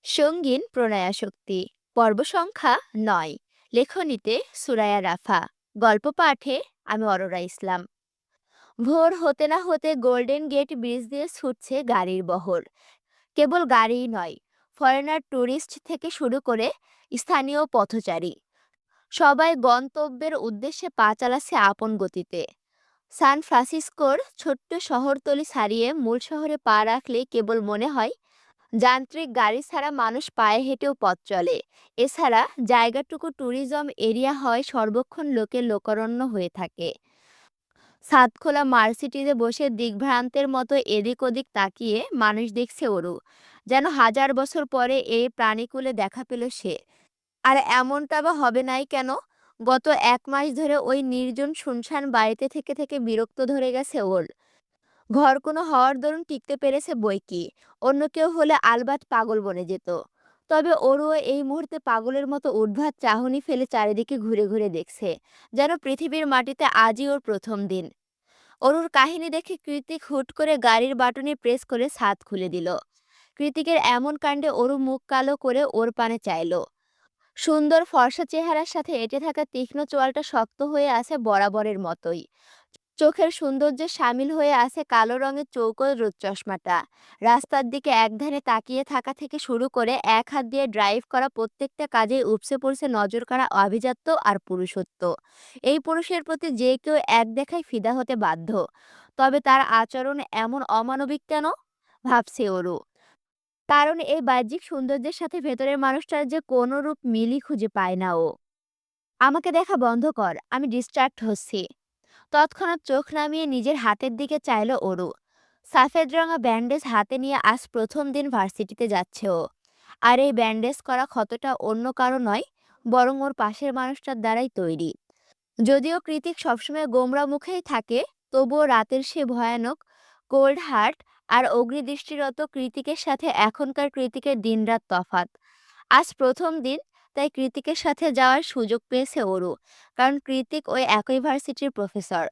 সঙ্গীন প্রণয়াশক্তি পর্ব সংখ্যা ৯। লেখনীতে সুরায়া রাফা। গল্প পাঠে আমি অরোরা ইসলাম। ভোর হতে না হতে গোল্ডেন গেট ব্রিজ দিয়ে ছুটছে গাড়ির বহর। কেবল গাড়িই নয়, ফরেনার ট্যুরিস্ট থেকে শুরু করে স্থানীয় পথচারী সবাই গন্তব্যের উদ্দেশ্যে পা চালাচ্ছে আপন গতিতে। সান ফ্রান্সিসকোর ছোট্ট শহরতলি ছাড়িয়ে মূল শহরে পা রাখলে কেবল মনে হয় যান্ত্রিক গাড়ি ছাড়া মানুষ পায়ে হেঁটেও পথ চলে। এছাড়া জায়গাটুকু ট্যুরিজম এরিয়া হয় সর্বক্ষণ লোকের লোকারণ্য হয়ে থাকে। ছাদখোলা মার্সিডিজে বসে দিগ্ভ্রান্তের মতো এদিক ওদিক তাকিয়ে মানুষ দেখছে ওরু, যেন হাজার বছর পরে এই প্রাণীকুলে দেখা পেল সে। আর এমনটা বা হবে নাই কেন? গত 1 মাস ধরে ওই নির্জন শুনশান বাড়িতে থেকে থেকে বিরক্ত ধরে গেছে ওর। ঘর কোনো হওয়ার দরুন টিকতে পেরেছে বইকি, অন্য কেউ হলে আলবাত পাগল বনে যেত। তবে ওরও এই মুহূর্তে পাগলের মতো উদ্ভাত চাহনি ফেলে চারিদিকে ঘুরে ঘুরে দেখছে, যেন পৃথিবীর মাটিতে আজই ওর প্রথম দিন। অরুর কাহিনী দেখে কৃতিক হুট করে গাড়ির বাটনে প্রেস করে ছাদ খুলে দিল। কৃতিকের এমন কাণ্ডে অরু মুখ কালো করে ওর পানে চাইল। সুন্দর ফর্সা চেহারার সাথে এঁটে থাকা তীক্ষ্ণ চোয়ালটা শক্ত হয়ে আছে বরাবরের মতোই। চোখের সৌন্দর্যে সামিল হয়ে আছে কালো রঙের চৌকো রোদ চশমাটা। রাস্তার দিকে একধারে তাকিয়ে থাকা থেকে শুরু করে এক হাত দিয়ে ড্রাইভ করা প্রত্যেকটা কাজে উপসে পড়ছে নজর কাড়া আভিজাত্য আর পুরুষত্ব। এই পুরুষের প্রতি যে কেউ এক দেখায় ফিদা হতে বাধ্য। তবে তার আচরণ এমন অমানবিক কেন, ভাবছে ওরু। কারণ এই বাহ্যিক সৌন্দর্যের সাথে ভেতরের মানুষটার যে কোনো রূপ মিলই খুঁজে পায় না ও। আমাকে দেখা বন্ধ কর, আমি ডিস্ট্রাক্ট হচ্ছি। তৎক্ষণাৎ চোখ নামিয়ে নিজের হাতের দিকে চাইল ওরু। সাফেদ রঙা ব্যান্ডেজ হাতে নিয়ে আজ প্রথম দিন ভার্সিটিতে যাচ্ছে ও। আর এই ব্যান্ডেজ করা ক্ষতটা অন্য কারো নয়, বরং ওর পাশের মানুষটার দ্বারাই তৈরি। যদিও কৃতিক সবসময় গোমরা মুখেই থাকে, তবুও রাতের সে ভয়ানক কোল্ড হার্ট আর অগ্নিদৃষ্টিরত কৃতিকের সাথে এখনকার কৃতিকের দিনরাত তফাত। আজ প্রথম দিন, তাই কৃতিকের সাথে যাওয়ার সুযোগ পেয়েছে ওরু, কারণ কৃতিক ওই একই ভার্সিটির প্রফেসর।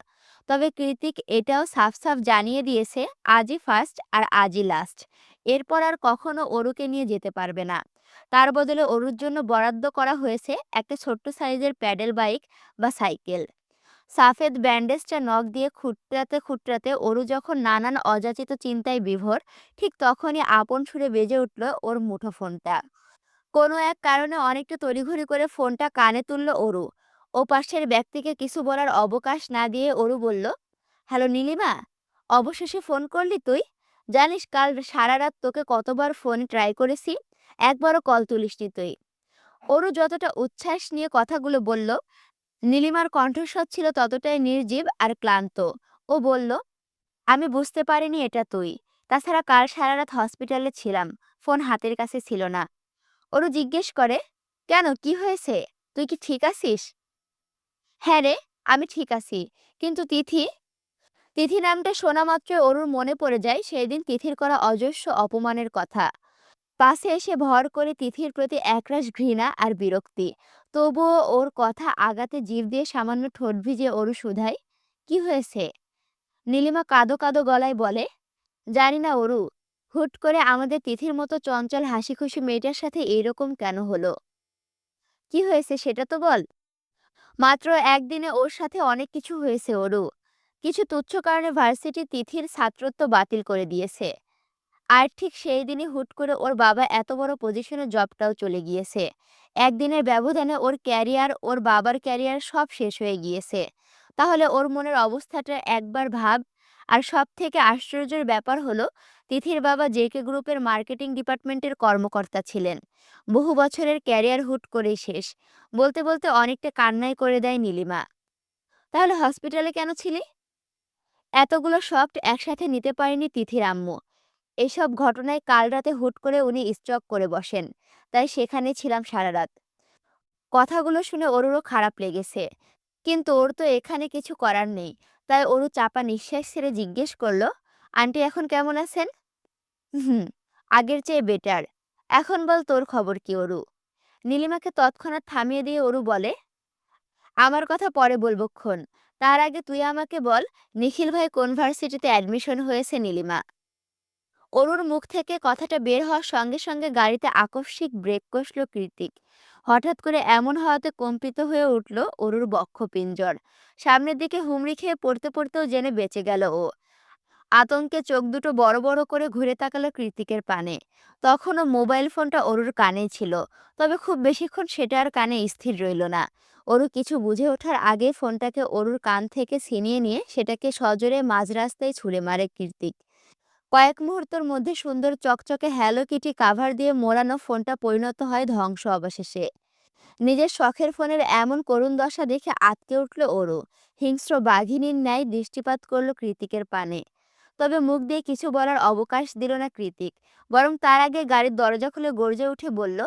তবে কৃতিক এটাও সাফ সাফ জানিয়ে দিয়েছে আজই ফার্স্ট আর আজই লাস্ট। এরপর আর কখনো ওরুকে নিয়ে যেতে পারবে না। তার বদলে ওরুর জন্য বরাদ্দ করা হয়েছে একটা ছোট্ট সাইজের প্যাডেল বাইক বা সাইকেল। সাফেদ ব্যান্ডেজটা নখ দিয়ে খুঁটরাতে খুঁটরাতে ওরু যখন নানান অযাচিত চিন্তায় বিভোর, ঠিক তখনই আপন সুরে বেজে উঠল ওর মুঠোফোনটা। কোনো এক কারণে অনেকটা তড়িঘড়ি করে ফোনটা কানে তুলল ওরু। ওপাশের ব্যক্তিকে কিছু বলার অবকাশ না দিয়ে ওরু বলল, হ্যালো নীলিমা, অবশেষে ফোন করলি তুই? জানিস কাল সারা রাত তোকে কতবার ফোন ট্রাই করেছি, একবারও কল তুলিসনি তুই। ওরু যতটা উচ্ছ্বাস নিয়ে কথাগুলো বলল, নীলিমার কণ্ঠস্বর ছিল ততটাই নির্জীব আর ক্লান্ত। ও বলল, আমি বুঝতে পারিনি এটা তুই। তাছাড়া কাল সারা রাত হসপিটালে ছিলাম, ফোন হাতের কাছে ছিল না। ওরও জিজ্ঞেস করে, কেন, কি হয়েছে, তুই কি ঠিক আছিস? হ্যাঁ রে, আমি ঠিক আছি। কিন্তু তিথি, তিথি নামটা শোনা মাত্রই অরুর মনে পড়ে যায় সেই দিন তিথির করা অজস্র অপমানের কথা। পাশে এসে ভর করে তিথির প্রতি একরাশ ঘৃণা আর বিরক্তি। তবুও ওর কথা আগাতে জিভ দিয়ে সামান্য ঠোঁট ভিজে অরু শুধায়, কি হয়েছে? নীলিমা কাঁদো কাঁদো গলায় বলে, জানি না অরু, হুট করে আমাদের তিথির মতো চঞ্চল হাসিখুশি মেয়েটার সাথে এরকম কেন হলো। কি হয়েছে সেটা তো বল। মাত্র একদিনে ওর সাথে অনেক কিছু হয়েছে ওরু। কিছু তুচ্ছ কারণে ভার্সিটি তিথির ছাত্রত্ব বাতিল করে দিয়েছে। আর ঠিক সেই দিনই হুট করে ওর বাবা এত বড় পজিশনে জবটাও চলে গিয়েছে। একদিনের ব্যবধানে ওর ক্যারিয়ার, ওর বাবার ক্যারিয়ার সব শেষ হয়ে গিয়েছে। তাহলে ওর মনের অবস্থাটা একবার ভাব। আর সব থেকে আশ্চর্যের ব্যাপার হলো, তিথির বাবা জেকে গ্রুপের মার্কেটিং ডিপার্টমেন্টের কর্মকর্তা ছিলেন। বহু বছরের ক্যারিয়ার হুট করেই শেষ। বলতে বলতে অনেকটা কান্নাই করে দেয় নীলিমা। তাহলে হসপিটালে কেন ছিলি? এতগুলো শক একসাথে নিতে পারেনি তিথির আম্মু। এসব ঘটনায় কাল রাতে হুট করে উনি স্ট্রোক করে বসেন, তাই সেখানে ছিলাম সারা রাত। কথাগুলো শুনে ওরও খারাপ লেগেছে, কিন্তু ওর তো এখানে কিছু করার নেই। তাই ওরু চাপা নিঃশ্বাস ছেড়ে জিজ্ঞেস করলো, আন্টি এখন কেমন আছেন? হুম, আগের চেয়ে বেটার। এখন বল তোর খবর কি ওরু? নীলিমাকে তৎক্ষণাৎ থামিয়ে দিয়ে ওরু বলে, আমার কথা পরে বলবক্ষণ। তার আগে তুই আমাকে বল, নিখিল ভাই কোন ভার্সিটিতে অ্যাডমিশন হয়েছে নীলিমা? অরুর মুখ থেকে কথাটা বের হওয়ার সঙ্গে সঙ্গে গাড়িতে আকস্মিক ব্রেক কষল কৃতিক। হঠাৎ করে এমন হওয়াতে কম্পিত হয়ে উঠল অরুর বক্ষপিঞ্জর। সামনের দিকে হুমড়ি খেয়ে পড়তে পড়তেও জেনে বেঁচে গেল ও। আতঙ্কে চোখ দুটো বড় বড় করে ঘুরে তাকালো কৃতিকের পানে। তখনও মোবাইল ফোনটা অরুর কানেই ছিল, তবে খুব বেশিক্ষণ সেটা আর কানে স্থির রইল না। অরু কিছু বুঝে ওঠার আগে ফোনটাকে অরুর কান থেকে ছিনিয়ে নিয়ে সেটাকে সজোরে মাঝ রাস্তায় ছুঁড়ে মারে কৃতিক। কয়েক মুহূর্তের মধ্যে সুন্দর চকচকে হ্যালো কিটি কাভার দিয়ে মোড়ানো ফোনটা পরিণত হয় ধ্বংস অবশেষে। নিজের শখের ফোনের এমন করুণ দশা দেখে আঁতকে উঠল ওরও। হিংস্র বাঘিনীর ন্যায় দৃষ্টিপাত করলো কৃতিকের পানে। তবে মুখ দিয়ে কিছু বলার অবকাশ দিল না কৃতিক, বরং তার আগে গাড়ির দরজা খুলে গর্জে উঠে বলল,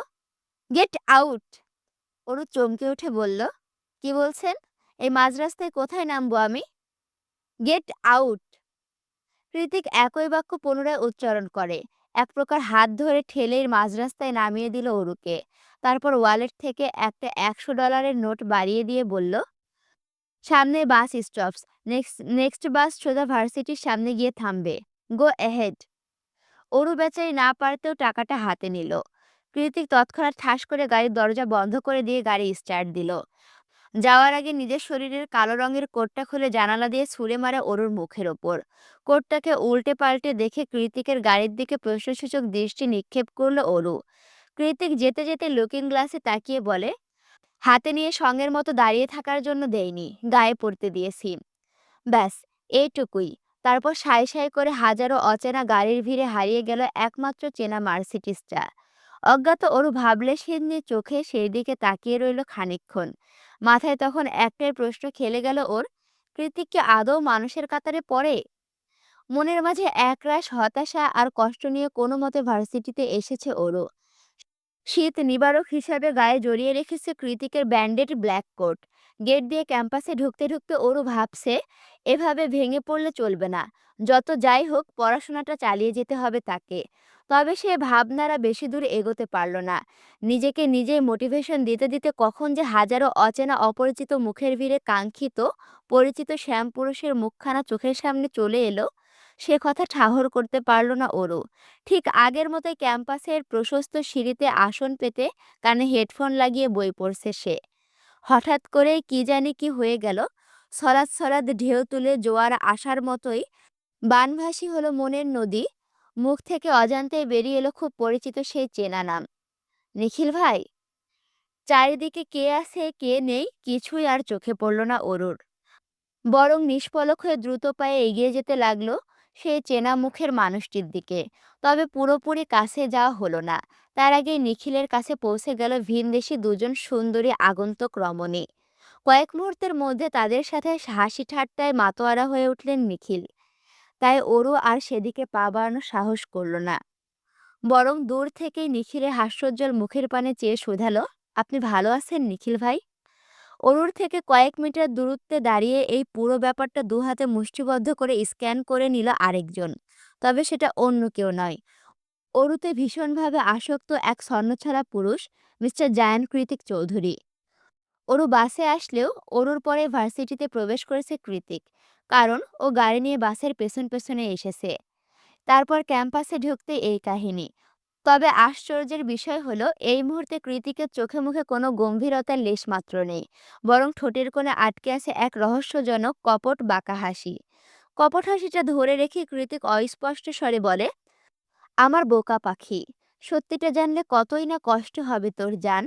গেট আউট। ওরও চমকে উঠে বলল, কি বলছেন? এই মাঝ রাস্তায় কোথায় নামবো আমি? Get out. কৃতিক একই বাক্য পুনরায় উচ্চারণ করে, এক প্রকার হাত ধরে ঠেলে মাঝ রাস্তায় নামিয়ে দিল অরুকে। তারপর ওয়ালেট থেকে একটা $100 নোট বাড়িয়ে দিয়ে বলল, সামনে বাস স্টপস, নেক্সট নেক্সট বাস সোজা ভার্সিটির সামনে গিয়ে থামবে। গো এহেড। অরু বেচারি না পারতেও টাকাটা হাতে নিল। কৃতিক তৎক্ষণাৎ ঠাস করে গাড়ির দরজা বন্ধ করে দিয়ে গাড়ি স্টার্ট দিল। যাওয়ার আগে নিজের শরীরের কালো রঙের কোটটা খুলে জানালা দিয়ে ছুঁড়ে মারে অরুর মুখের ওপর। কোটটাকে উল্টে পাল্টে দেখে কৃতিকের গাড়ির দিকে প্রশ্নসূচক দৃষ্টি নিক্ষেপ করলো অরু। কৃতিক যেতে যেতে লুকিং গ্লাসে তাকিয়ে বলে, হাতে নিয়ে সঙ্গের মতো দাঁড়িয়ে থাকার জন্য দেইনি, গায়ে পড়তে দিয়েছি। ব্যাস, এইটুকুই। তারপর সাই সাই করে হাজারো অচেনা গাড়ির ভিড়ে হারিয়ে গেল একমাত্র চেনা মার্সিডিজটা। অজ্ঞাত অরু ভাবলেশহীন চোখে সেই দিকে তাকিয়ে রইল খানিকক্ষণ। মাথায় তখন একটাই প্রশ্ন খেলে গেল ওর, কৃতিক কি আদৌ মানুষের কাতারে পড়ে? মনের মাঝে একরাশ হতাশা আর কষ্ট নিয়ে কোনো মতে ভার্সিটিতে এসেছে ওরও। শীত নিবারক হিসাবে গায়ে জড়িয়ে রেখেছে কৃতিকের ব্যান্ডেড ব্ল্যাক কোট। গেট দিয়ে ক্যাম্পাসে ঢুকতে ঢুকতে ওরও ভাবছে, এভাবে ভেঙে পড়লে চলবে না। যত যাই হোক পড়াশোনাটা চালিয়ে যেতে হবে তাকে। তবে সে ভাবনারা বেশি দূর এগোতে পারল না। নিজেকে নিজেই মোটিভেশন দিতে দিতে কখন যে হাজারো অচেনা অপরিচিত মুখের ভিড়ে কাঙ্ক্ষিত পরিচিত শ্যাম পুরুষের মুখখানা চোখের সামনে চলে এলো, সে কথা ঠাহর করতে পারল না ওরও। ঠিক আগের মতোই ক্যাম্পাসের প্রশস্ত সিঁড়িতে আসন পেতে কানে হেডফোন লাগিয়ে বই পড়ছে সে। হঠাৎ করেই কি জানি কি হয়ে গেল, সরাত সরাত ঢেউ তুলে জোয়ার আসার মতোই বানভাসী হলো মনের নদী। মুখ থেকে অজান্তেই বেরিয়ে এলো খুব পরিচিত সেই চেনা নাম, নিখিল ভাই। চারিদিকে কে আছে কে নেই কিছুই আর চোখে পড়ল না অরুর, বরং নিষ্পলক হয়ে দ্রুত পায়ে এগিয়ে যেতে লাগলো সেই চেনা মুখের মানুষটির দিকে। তবে পুরোপুরি কাছে যাওয়া হলো না। তার আগেই নিখিলের কাছে পৌঁছে গেল ভিনদেশী দুজন সুন্দরী আগন্তুক রমণী। কয়েক মুহূর্তের মধ্যে তাদের সাথে হাসি ঠাট্টায় মাতোয়ারা হয়ে উঠলেন নিখিল। তাই ওরও আর সেদিকে পা বাড়ানোর সাহস করল না, বরং দূর থেকেই নিখিলের হাস্যোজ্জ্বল মুখের পানে চেয়ে শুধালো, আপনি ভালো আছেন নিখিল ভাই? অরুর থেকে কয়েক মিটার দূরত্বে দাঁড়িয়ে এই পুরো ব্যাপারটা দুহাতে মুষ্টিবদ্ধ করে স্ক্যান করে নিল আরেকজন। তবে সেটা অন্য কেউ নয়, অরুতে ভীষণভাবে আসক্ত এক ছন্নছাড়া পুরুষ, মিস্টার জায়ান কৃতিক চৌধুরী। অরু বাসে আসলেও অরুর পরে ভার্সিটিতে প্রবেশ করেছে কৃতিক, কারণ ও গাড়ি নিয়ে বাসের পেছন পেছনে এসেছে। তারপর ক্যাম্পাসে ঢুকতে এই কাহিনী। তবে আশ্চর্যের বিষয় হলো এই মুহূর্তে কৃতিকের চোখে মুখে কোনো গম্ভীরতার লেশমাত্র নেই, বরং ঠোঁটের কোণে আটকে আছে এক রহস্যজনক কপট বাঁকা হাসি। কপট হাসিটা ধরে রেখে কৃতিক অস্পষ্ট স্বরে বলে, আমার বোকা পাখি, সত্যিটা জানলে কতই না কষ্ট হবে তোর জান,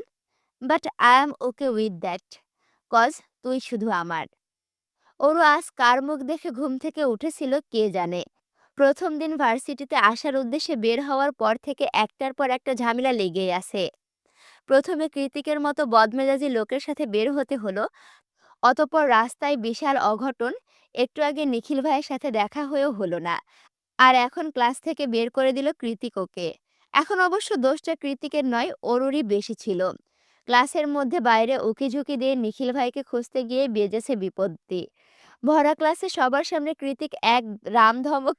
but I am okay with that, cause তুই শুধু আমার। ওরও আজ কার মুখ দেখে ঘুম থেকে উঠেছিল কে জানে। প্রথম দিন ভার্সিটিতে আসার উদ্দেশ্যে বের হওয়ার পর থেকে একটার পর একটা ঝামেলা লেগেই আছে। প্রথমে কৃতিকের মতো বদমেজাজি লোকের সাথে বের হতে হলো, অতঃপর রাস্তায় বিশাল অঘটন, একটু আগে নিখিল ভাইয়ের সাথে দেখা হয়েও হলো না। আর এখন ক্লাস থেকে বের করে দিল কৃতিক ওকে। এখন অবশ্য দোষটা কৃতিকের নয়, ওরই বেশি ছিল। ক্লাসের মধ্যে বাইরে উকিঝুঁকি দিয়ে নিখিল ভাইকে খুঁজতে গিয়ে বেজেছে বিপত্তি। ভরা ক্লাসে সবার সামনে কৃতিক এক রামধমক।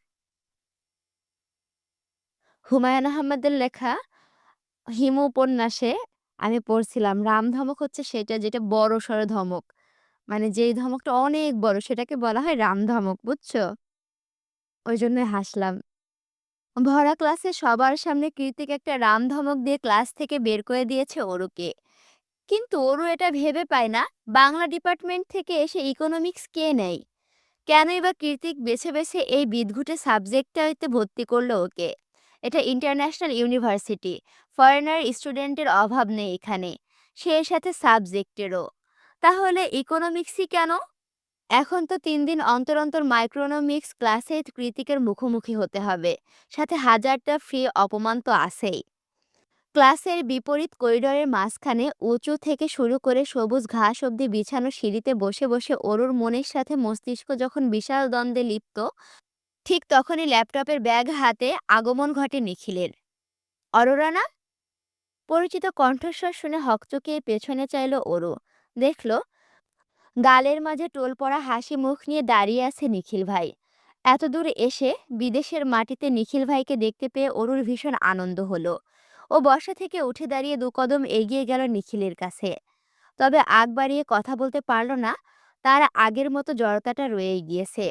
হুমায়ুন আহমেদের লেখা হিমু উপন্যাসে আমি পড়ছিলাম, রামধমক হচ্ছে সেটা যেটা বড় সড় ধমক, মানে যেই ধমকটা অনেক বড় সেটাকে বলা হয় রামধমক, বুঝছো? ওই জন্য হাসলাম। ভরা ক্লাসে সবার সামনে কৃতিক একটা রামধমক দিয়ে ক্লাস থেকে বের করে দিয়েছে অরুকে। কিন্তু অরু এটা ভেবে পায় না, বাংলা ডিপার্টমেন্ট থেকে এসে ইকোনমিক্স কে নেয়? কেনই বা কৃতিক বেছে বেছে এই বিদঘুটে সাবজেক্টটাতে ভর্তি করলো ওকে? এটা ইন্টারন্যাশনাল ইউনিভার্সিটি, ফরেনার স্টুডেন্টের অভাব নেই এখানে, সেই সাথে সাবজেক্টেরও। তাহলে ইকোনমিক্সই কেন? এখন তো ৩ দিন অন্তর অন্তর মাইক্রোনমিক্স ক্লাসে কৃতিকের মুখোমুখি হতে হবে, সাথে হাজারটা ফ্রি অপমান তো আছেই। ক্লাসের বিপরীত করিডোরের মাঝখানে উঁচু থেকে শুরু করে সবুজ ঘাস অবধি বিছানো সিঁড়িতে বসে বসে অরুর মনের সাথে মস্তিষ্ক যখন বিশাল দ্বন্দ্বে লিপ্ত, ঠিক তখনই ল্যাপটপের ব্যাগ হাতে আগমন ঘটে নিখিলের। অরোরা না? পরিচিত কণ্ঠস্বর শুনে হকচকিয়ে পেছনে চাইল অরু। দেখল গালের মাঝে টোল পড়া হাসি মুখ নিয়ে দাঁড়িয়ে আছে নিখিল ভাই। এত দূর এসে বিদেশের মাটিতে নিখিল ভাইকে দেখতে পেয়ে অরুর ভীষণ আনন্দ হলো। ও বসা থেকে উঠে দাঁড়িয়ে ২ কদম এগিয়ে গেল নিখিলের কাছে। তবে আগ বাড়িয়ে কথা বলতে পারল না, তার আগের মতো জড়তাটা রয়েই গিয়েছে।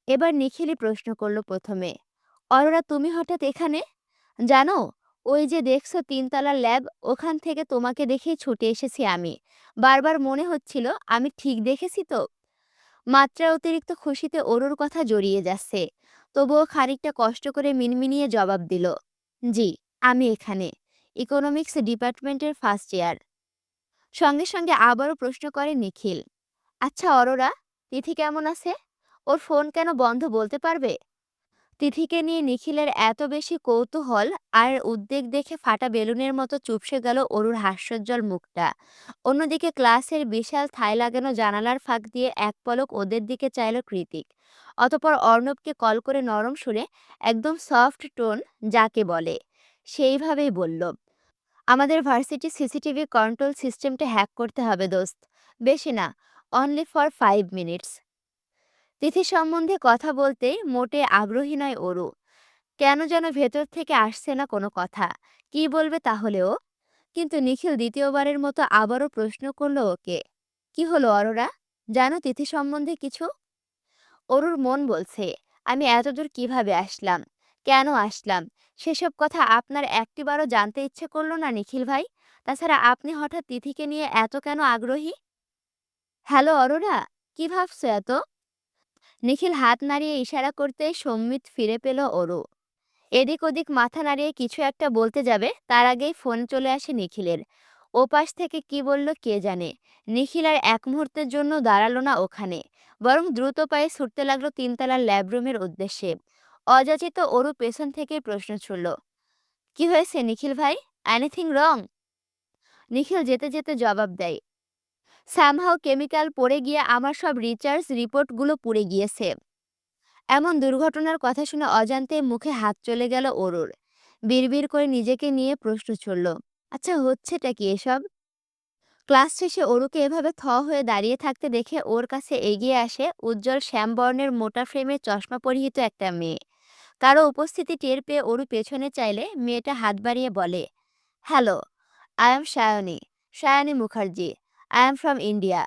এবার নিখিলই প্রশ্ন করল প্রথমে, অরোরা তুমি হঠাৎ এখানে? জানো, ওই যে দেখছো ৩ তলার ল্যাব, ওখান থেকে তোমাকে দেখেই ছুটে এসেছি আমি। বারবার মনে হচ্ছিল আমি ঠিক দেখেছি তো। মাত্রা অতিরিক্ত খুশিতে অরুর কথা জড়িয়ে যাচ্ছে, তবুও খানিকটা কষ্ট করে মিনমিনিয়ে জবাব দিল, জি, আমি এখানে, ইকোনমিক্স ডিপার্টমেন্টের ফার্স্ট ইয়ার। সঙ্গে সঙ্গে আবারও প্রশ্ন করে নিখিল, আচ্ছা অরোরা, তিথি কেমন আছে? ওর ফোন কেন বন্ধ বলতে পারবে? তিথিকে নিয়ে নিখিলের এত বেশি কৌতূহল আর উদ্বেগ দেখে ফাটা বেলুনের মতো চুপসে গেল অরুর হাস্যোজ্জ্বল মুখটা। অন্যদিকে ক্লাসের বিশাল থাই লাগানো জানালার ফাঁক দিয়ে এক পলক ওদের দিকে চাইল কৃতিক। অতপর অর্ণবকে কল করে নরম সুরে, একদম সফট টোন যাকে বলে, সেইভাবেই বলল, আমাদের ভার্সিটি সিসিটিভি কন্ট্রোল সিস্টেমটা হ্যাক করতে হবে দোস্ত। বেশি না, অনলি ফর 5 মিনিটস। তিথি সম্বন্ধে কথা বলতে মোটে আগ্রহী নয় অরু। কেন যেন ভেতর থেকে আসছে না কোনো কথা। কি বলবে তাহলে ও? কিন্তু নিখিল দ্বিতীয়বারের মতো আবারও প্রশ্ন করলো ওকে, কি হলো অরোরা, জানো তিথি সম্বন্ধে কিছু? অরুর মন বলছে, আমি এতদূর কিভাবে আসলাম, কেন আসলাম, সেসব কথা আপনার একটিবারও জানতে ইচ্ছে করলো না নিখিল ভাই? তাছাড়া আপনি হঠাৎ তিথিকে নিয়ে এত কেন আগ্রহী? হ্যালো অরোরা, কি ভাবছো এত? নিখিল হাত নাড়িয়ে ইশারা করতেই সম্মিত ফিরে পেল অরু। এদিক ওদিক মাথা নাড়িয়ে কিছু একটা বলতে যাবে, তার আগেই ফোন চলে আসে নিখিলের। ওপাশ থেকে কি বলল কে জানে। নিখিল আর এক মুহূর্তের জন্য দাঁড়ালো না ওখানে, বরং দ্রুত পায়ে ছুটতে লাগলো ৩ তলার ল্যাবরুমের উদ্দেশ্যে। অযাচিত অরু পেছন থেকেই প্রশ্ন ছুড়ল, কি হয়েছে নিখিল ভাই, এনিথিং রং? নিখিল যেতে যেতে জবাব দেয়, সামহাও কেমিক্যাল পড়ে গিয়ে আমার সব রিচার্জ রিপোর্টগুলো পুড়ে গিয়েছে। এমন দুর্ঘটনার কথা শুনে অজান্তে মুখে হাত চলে গেল অরুর। বিড়বিড় করে নিজেকে নিয়ে প্রশ্ন ছুড়ল, আচ্ছা হচ্ছেটা কি এসব? ক্লাস শেষে অরুকে এভাবে হয়ে দাঁড়িয়ে থাকতে দেখে ওর কাছে এগিয়ে আসে উজ্জ্বল শ্যামবর্ণের মোটা ফ্রেমের চশমা পরিহিত একটা মেয়ে। কারো উপস্থিতি টের পেয়ে অরু পেছনে চাইলে মেয়েটা হাত বাড়িয়ে বলে, hello, I am Sayani, Sayani Mukherjee, I am from India.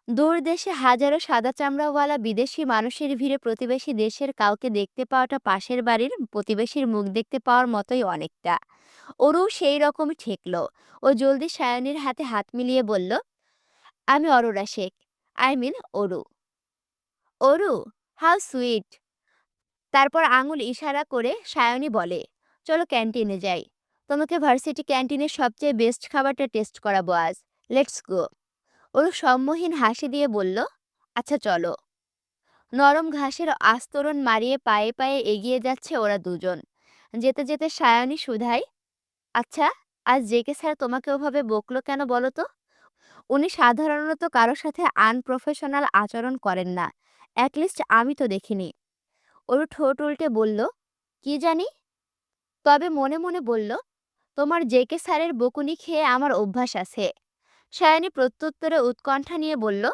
দূর দেশে হাজারো সাদা চামড়াওয়ালা বিদেশি মানুষের ভিড়ে প্রতিবেশী দেশের কাউকে দেখতে পাওয়াটা পাশের বাড়ির প্রতিবেশীর মুখ দেখতে পাওয়ার মতোই অনেকটা। অরু সেই রকমই ঠেকল। ও জলদি সায়নীর হাতে হাত মিলিয়ে বলল, আমি Aurora Sheikh, I mean Aru. Aru, how sweet. তারপর আঙুল ইশারা করে সায়নী বলে, চলো ক্যান্টিনে যাই, তোমাকে ভার্সিটি ক্যান্টিনের সবচেয়ে বেস্ট খাবারটা টেস্ট করাবো আজ, লেটস গো। অরু সম্মোহীন হাসি দিয়ে বলল, আচ্ছা চলো। নরম ঘাসের আস্তরণ মারিয়ে পায়ে পায়ে এগিয়ে যাচ্ছে ওরা দুজন। যেতে যেতে সায়নী শুধায়, আচ্ছা, আজ জেকে স্যার তোমাকে ওভাবে বকলো কেন বলো তো? উনি সাধারণত কারো সাথে আনপ্রফেশনাল আচরণ করেন না, অ্যাটলিস্ট আমি তো দেখিনি। ওর ঠোঁট উল্টে বলল, কি জানি। তবে মনে মনে বলল, তোমার জেকে স্যারের বকুনি খেয়ে আমার অভ্যাস আছে। সায়নী প্রত্যুত্তরে উৎকণ্ঠা নিয়ে বলল,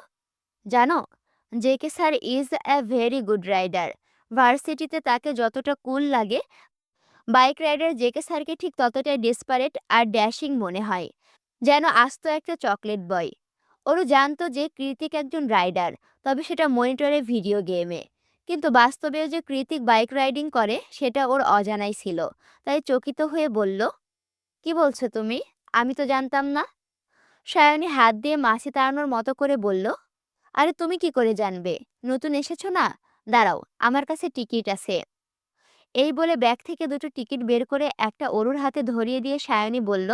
জানো, JK sir is a very good rider. ভার্সিটিতে তাকে যতটা কুল লাগে, বাইক রাইডার জেকে স্যারকে ঠিক ততটাই ডেসপারেট আর ড্যাশিং মনে হয়, যেন আস্ত একটা চকলেট বয়। ওরও জানতো যে কৃতিক একজন রাইডার, তবে সেটা মনিটরে ভিডিও গেমে। কিন্তু বাস্তবেও যে কৃতিক বাইক রাইডিং করে সেটা ওর অজানাই ছিল। তাই চকিত হয়ে বলল, কি বলছো তুমি? আমি তো জানতাম না। সায়নী হাত দিয়ে মাছি তাড়ানোর মতো করে বলল, আরে তুমি কি করে জানবে? নতুন এসেছো না? দাঁড়াও, আমার কাছে টিকিট আছে। এই বলে ব্যাগ থেকে দুটো টিকিট বের করে একটা অরুর হাতে ধরিয়ে দিয়ে সায়নী বলল,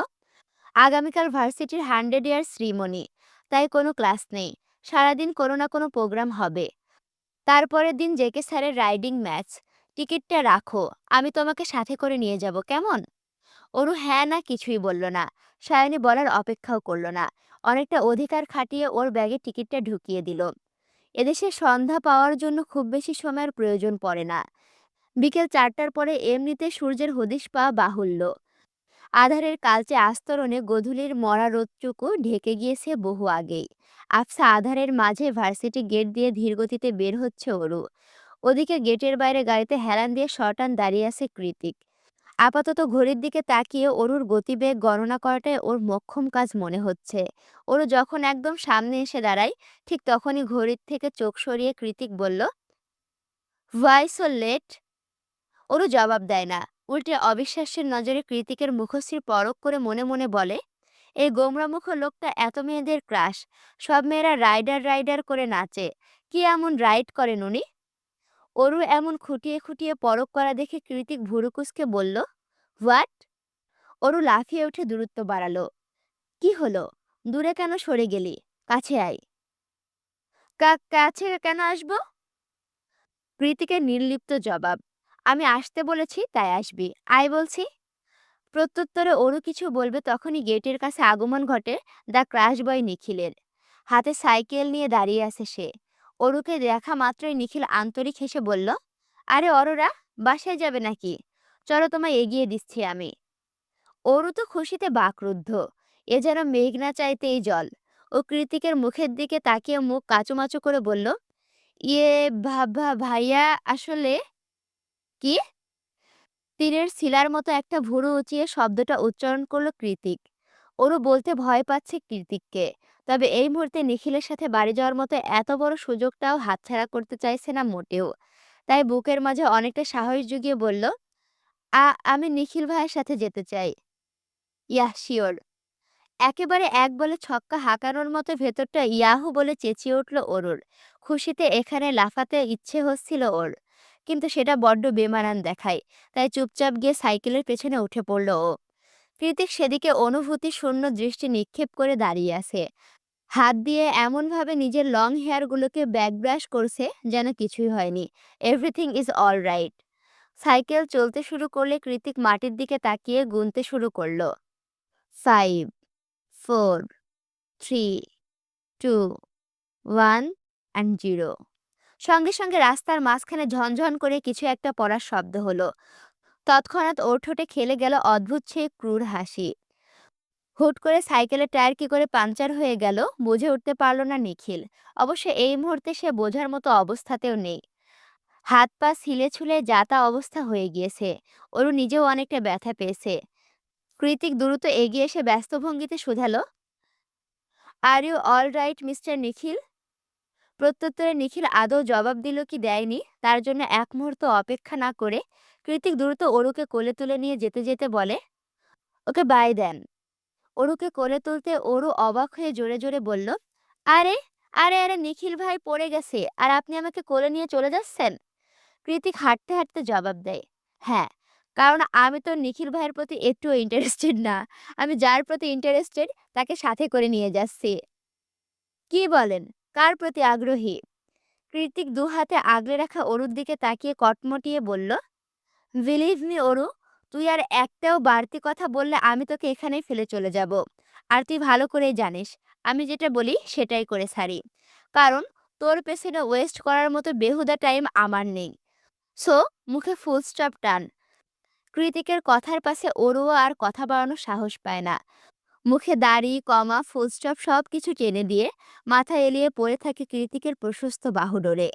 আগামীকাল ভার্সিটির 100 ইয়ার শ্রীমণি, তাই কোনো ক্লাস নেই। সারাদিন কোনো না কোনো প্রোগ্রাম হবে। তারপরের দিন জেকে স্যারের রাইডিং ম্যাচ। টিকিটটা রাখো, আমি তোমাকে সাথে করে নিয়ে যাব, কেমন? অরু হ্যাঁ না কিছুই বলল না। সায়নী বলার অপেক্ষাও করল না। অনেকটা অধিকার খাটিয়ে ওর ব্যাগে টিকিটটা ঢুকিয়ে দিল। এদেশে সন্ধ্যা পাওয়ার জন্য খুব বেশি সময়ের প্রয়োজন পড়ে না। বিকেল 4টার পরে এমনিতে সূর্যের হদিশ পাওয়া বাহুল্য। আধারের কালচে আস্তরণে গোধূলির মরা রোদটুকু ঢেকে গিয়েছে বহু আগেই। আফসা আধারের মাঝে ভার্সিটি গেট দিয়ে ধীরগতিতে বের হচ্ছে অরু। ওদিকে গেটের বাইরে গাড়িতে হেলান দিয়ে শটান দাঁড়িয়ে আছে কৃতিক। আপাতত ঘড়ির দিকে তাকিয়ে অরুর গতিবেগ গণনা করাটাই ওর মোক্ষম কাজ মনে হচ্ছে। অরু যখন একদম সামনে এসে দাঁড়ায়, ঠিক তখনই ঘড়ির থেকে চোখ সরিয়ে কৃতিক বলল, হোয়াই সো লেট? অরু জবাব দেয় না। উল্টে অবিশ্বাসের নজরে কৃতিকের মুখশ্রী পরখ করে মনে মনে বলে, এই গোমরামুখ লোকটা এত মেয়েদের ক্রাশ। সব মেয়েরা রাইডার রাইডার করে নাচে। কি এমন রাইড করেন উনি? অরু এমন খুঁটিয়ে খুঁটিয়ে পরখ করা দেখে কৃতিক ভুরুকুসকে বলল, হোয়াট? অরু লাফিয়ে উঠে দূরত্ব বাড়ালো। কি হলো? দূরে কেন সরে গেলি? কাছে আয়। কাছে কেন আসবো? কৃতিকের নির্লিপ্ত জবাব, আমি আসতে বলেছি তাই আসবি, আয় বলছি। প্রত্যুত্তরে অরু কিছু বলবে তখনই গেটের কাছে আগমন ঘটে দ্য ক্রাশ বয় নিখিলের। হাতে সাইকেল নিয়ে দাঁড়িয়ে আছে সে। অরুকে দেখা মাত্রই নিখিল আন্তরিক হেসে বলল, আরে অরোরা, বাসায় যাবে নাকি? চলো তোমায় এগিয়ে দিচ্ছি আমি। অরু তো খুশিতে বাকরুদ্ধ। এ যেন মেঘনা চাইতেই জল। ও কৃতিকের মুখের দিকে তাকিয়ে মুখ কাচুমাচু করে বলল, ইয়ে, ভাইয়া, আসলে কি? তীরের শিলার মতো একটা ভুরু উঁচিয়ে শব্দটা উচ্চারণ করলো কৃতিক। ওরও বলতে ভয় পাচ্ছে কৃতিককে। তবে এই মুহূর্তে নিখিলের সাথে বাড়ি যাওয়ার মতো এত বড় সুযোগটাও হাতছাড়া করতে চাইছে না মোটেও। তাই বুকের মাঝে অনেকটা সাহস জুগিয়ে বলল, আমি নিখিল ভাইয়ের সাথে যেতে চাই। Yeah, sure. একেবারে এক বলে ছক্কা হাঁকানোর মতো ভেতরটা ইয়াহু বলে চেঁচিয়ে উঠল অরুর। খুশিতে এখানে লাফাতে ইচ্ছে হচ্ছিল ওর, কিন্তু সেটা বড্ড বেমানান দেখায়। তাই চুপচাপ গিয়ে সাইকেলের পেছনে উঠে পড়ল ও। কৃতিক সেদিকে অনুভূতি শূন্য দৃষ্টি নিক্ষেপ করে দাঁড়িয়ে আছে। হাত দিয়ে এমনভাবে নিজের লং হেয়ারগুলোকে ব্যাক ব্রাশ করছে যেন কিছুই হয়নি। Everything is all right. Cycle চলতে শুরু করলে কৃতিক মাটির দিকে তাকিয়ে গুনতে শুরু করলো, 5, 4, 3, 2, 1 and 0। সঙ্গে সঙ্গে রাস্তার মাঝখানে ঝনঝন করে কিছু একটা পড়ার শব্দ হলো। তৎক্ষণাৎ ওর ঠোঁটে খেলে গেল অদ্ভুত সেই ক্রূর হাসি। হুট করে সাইকেলের টায়ার কি করে পাঞ্চার হয়ে গেল বুঝে উঠতে পারল না নিখিল। অবশ্য এই মুহূর্তে সে বোঝার মতো অবস্থাতেও নেই। হাত পা ছিলে ছুলে যাতা অবস্থা হয়ে গিয়েছে। ওরও নিজেও অনেকটা ব্যথা পেয়েছে। কৃতিক দ্রুত এগিয়ে এসে ব্যস্ত ভঙ্গিতে শুধালো, are you all right mister Nikhil? প্রত্যুত্তরে নিখিল আদৌ জবাব দিল কি দেয়নি তার জন্য এক মুহূর্ত অপেক্ষা না করে কৃতিক দ্রুত অরুকে কোলে তুলে নিয়ে যেতে যেতে বলে, ওকে বাই দেন। অরুকে কোলে তুলতে অরু অবাক হয়ে জোরে জোরে বলল, আরে, আরে, আরে, নিখিল ভাই পড়ে গেছে আর আপনি আমাকে কোলে নিয়ে চলে যাচ্ছেন? কৃতিক হাঁটতে হাঁটতে জবাব দেয়, হ্যাঁ, কারণ আমি তো নিখিল ভাইয়ের প্রতি একটুও ইন্টারেস্টেড না। আমি যার প্রতি ইন্টারেস্টেড তাকে সাথে করে নিয়ে যাচ্ছি। কি বলেন? কার প্রতি আগ্রহী? কৃতিক দু হাতে আগলে রাখা অরুর দিকে তাকিয়ে কটমটিয়ে বলল, বিলিভ মি অরু, তুই আর একটাও বাড়তি কথা বললে আমি তোকে এখানেই ফেলে চলে যাব। আর তুই ভালো করেই জানিস আমি যেটা বলি সেটাই করে ছাড়ি। কারণ তোর পেছনে ওয়েস্ট করার মতো বেহুদা টাইম আমার নেই। সো, মুখে ফুল স্টপ টান। কৃতিকের কথার পাশে অরুও আর কথা বাড়ানোর সাহস পায় না। মুখে দাড়ি, কমা, ফুল স্টপ সবকিছু টেনে দিয়ে মাথা এলিয়ে পড়ে থাকে কৃতিকের প্রশস্ত বাহুডোরে।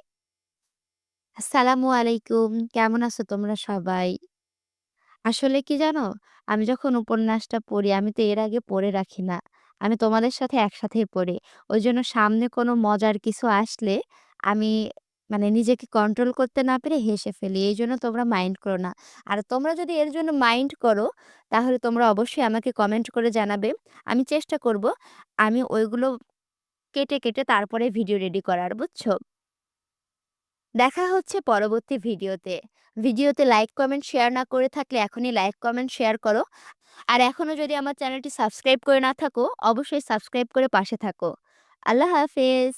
আসসালামু আলাইকুম, কেমন আছো তোমরা সবাই? আসলে কি জানো, আমি যখন উপন্যাসটা পড়ি আমি তো এর আগে পড়ে রাখি না। আমি তোমাদের সাথে একসাথেই পড়ি। ওই জন্য সামনে কোনো মজার কিছু আসলে আমি মানে নিজেকে কন্ট্রোল করতে না পেরে হেসে ফেলি। এইজন্য তোমরা মাইন্ড করো না। আর তোমরা যদি এর জন্য মাইন্ড করো, তাহলে তোমরা অবশ্যই আমাকে কমেন্ট করে জানাবে। আমি চেষ্টা করব আমি ওইগুলো কেটে তারপরে ভিডিও রেডি করার, বুঝছো? দেখা হচ্ছে পরবর্তী ভিডিওতে। ভিডিওতে লাইক, কমেন্ট, শেয়ার না করে থাকলে এখনই লাইক, কমেন্ট, শেয়ার করো। আর এখনো যদি আমার চ্যানেলটি সাবস্ক্রাইব করে না থাকো, অবশ্যই সাবস্ক্রাইব করে পাশে থাকো। আল্লাহ হাফেজ।